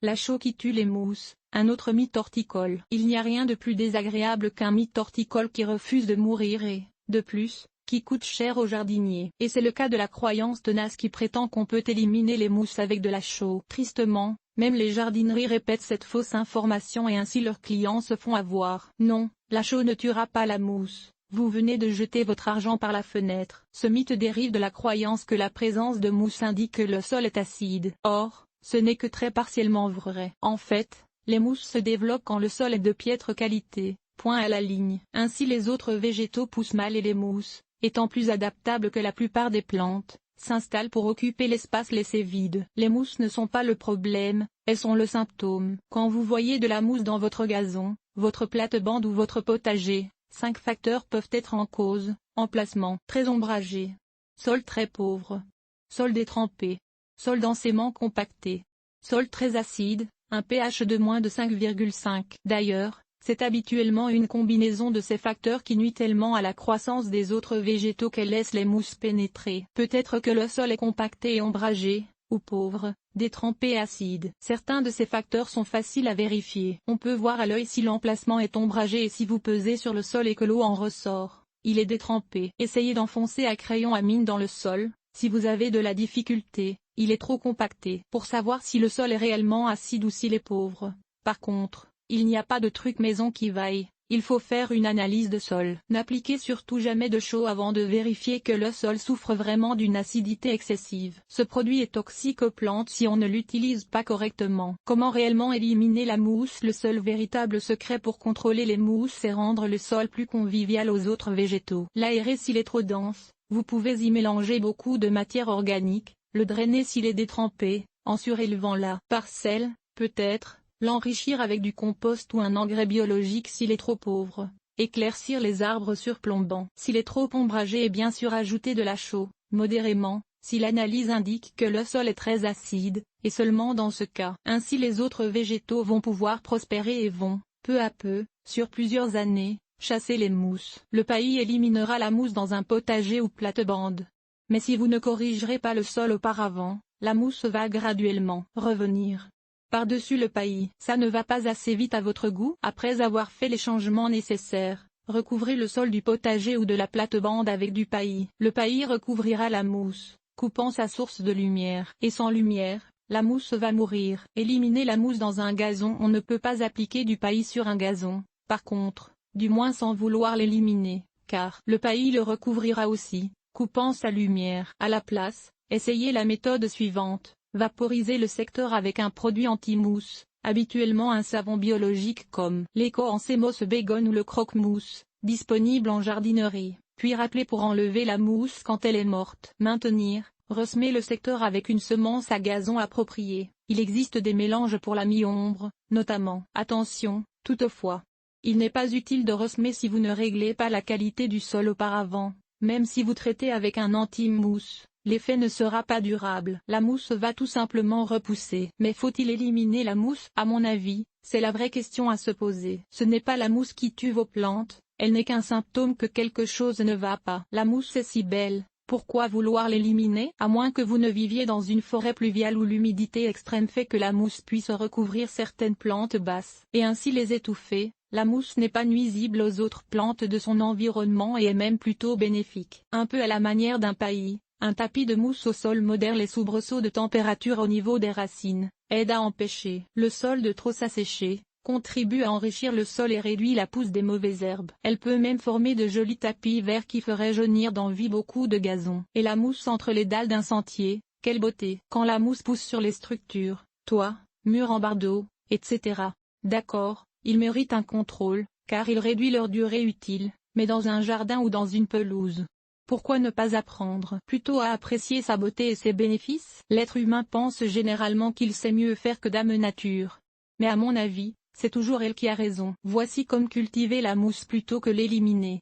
La chaux qui tue les mousses, un autre mythe horticole. Il n'y a rien de plus désagréable qu'un mythe horticole qui refuse de mourir et, de plus, qui coûte cher aux jardiniers. Et c'est le cas de la croyance tenace qui prétend qu'on peut éliminer les mousses avec de la chaux. Tristement, même les jardineries répètent cette fausse information et ainsi leurs clients se font avoir. Non, la chaux ne tuera pas la mousse. Vous venez de jeter votre argent par la fenêtre. Ce mythe dérive de la croyance que la présence de mousse indique que le sol est acide. Or, ce n'est que très partiellement vrai. En fait, les mousses se développent quand le sol est de piètre qualité, point à la ligne. Ainsi les autres végétaux poussent mal et les mousses, étant plus adaptables que la plupart des plantes, s'installent pour occuper l'espace laissé vide. Les mousses ne sont pas le problème, elles sont le symptôme. Quand vous voyez de la mousse dans votre gazon, votre plate-bande ou votre potager, 5 facteurs peuvent être en cause: emplacement très ombragé, sol très pauvre, sol détrempé, sol densément compacté, sol très acide, un pH de moins de 5,5. D'ailleurs, c'est habituellement une combinaison de ces facteurs qui nuit tellement à la croissance des autres végétaux qu'elle laisse les mousses pénétrer. Peut-être que le sol est compacté et ombragé, ou pauvre, détrempé et acide. Certains de ces facteurs sont faciles à vérifier. On peut voir à l'œil si l'emplacement est ombragé et si vous pesez sur le sol et que l'eau en ressort, il est détrempé. Essayez d'enfoncer à crayon à mine dans le sol, si vous avez de la difficulté, il est trop compacté. Pour savoir si le sol est réellement acide ou s'il est pauvre, par contre, il n'y a pas de truc maison qui vaille, il faut faire une analyse de sol. N'appliquez surtout jamais de chaux avant de vérifier que le sol souffre vraiment d'une acidité excessive. Ce produit est toxique aux plantes si on ne l'utilise pas correctement. Comment réellement éliminer la mousse? Le seul véritable secret pour contrôler les mousses est rendre le sol plus convivial aux autres végétaux. L'aérer s'il est trop dense, vous pouvez y mélanger beaucoup de matière organique, le drainer s'il est détrempé, en surélevant la parcelle, peut-être, l'enrichir avec du compost ou un engrais biologique s'il est trop pauvre, éclaircir les arbres surplombants. S'il est trop ombragé et bien sûr ajouter de la chaux, modérément, si l'analyse indique que le sol est très acide, et seulement dans ce cas. Ainsi les autres végétaux vont pouvoir prospérer et vont, peu à peu, sur plusieurs années, chasser les mousses. Le paillis éliminera la mousse dans un potager ou plate-bande. Mais si vous ne corrigerez pas le sol auparavant, la mousse va graduellement revenir par-dessus le paillis. Ça ne va pas assez vite à votre goût. Après avoir fait les changements nécessaires, recouvrez le sol du potager ou de la plate-bande avec du paillis. Le paillis recouvrira la mousse, coupant sa source de lumière. Et sans lumière, la mousse va mourir. Éliminez la mousse dans un gazon. On ne peut pas appliquer du paillis sur un gazon, par contre, du moins sans vouloir l'éliminer, car le paillis le recouvrira aussi, coupant sa lumière. À la place, essayez la méthode suivante. Vaporiser le secteur avec un produit anti-mousse, habituellement un savon biologique comme l'éco-encémos Baygon ou le croque-mousse, disponible en jardinerie, puis râpler pour enlever la mousse quand elle est morte. Maintenir, ressemer le secteur avec une semence à gazon appropriée. Il existe des mélanges pour la mi-ombre, notamment. Attention, toutefois, il n'est pas utile de ressemer si vous ne réglez pas la qualité du sol auparavant, même si vous traitez avec un anti-mousse. L'effet ne sera pas durable. La mousse va tout simplement repousser. Mais faut-il éliminer la mousse? À mon avis, c'est la vraie question à se poser. Ce n'est pas la mousse qui tue vos plantes, elle n'est qu'un symptôme que quelque chose ne va pas. La mousse est si belle, pourquoi vouloir l'éliminer? À moins que vous ne viviez dans une forêt pluviale où l'humidité extrême fait que la mousse puisse recouvrir certaines plantes basses, et ainsi les étouffer. La mousse n'est pas nuisible aux autres plantes de son environnement et est même plutôt bénéfique. Un peu à la manière d'un paillis. Un tapis de mousse au sol modère les soubresauts de température au niveau des racines, aide à empêcher le sol de trop s'assécher, contribue à enrichir le sol et réduit la pousse des mauvaises herbes. Elle peut même former de jolis tapis verts qui feraient jaunir d'envie beaucoup de gazon. Et la mousse entre les dalles d'un sentier, quelle beauté! Quand la mousse pousse sur les structures, toits, murs en barre d'eau, etc. D'accord, il mérite un contrôle, car il réduit leur durée utile, mais dans un jardin ou dans une pelouse. Pourquoi ne pas apprendre plutôt à apprécier sa beauté et ses bénéfices? L'être humain pense généralement qu'il sait mieux faire que Dame Nature. Mais à mon avis, c'est toujours elle qui a raison. Voici comme cultiver la mousse plutôt que l'éliminer.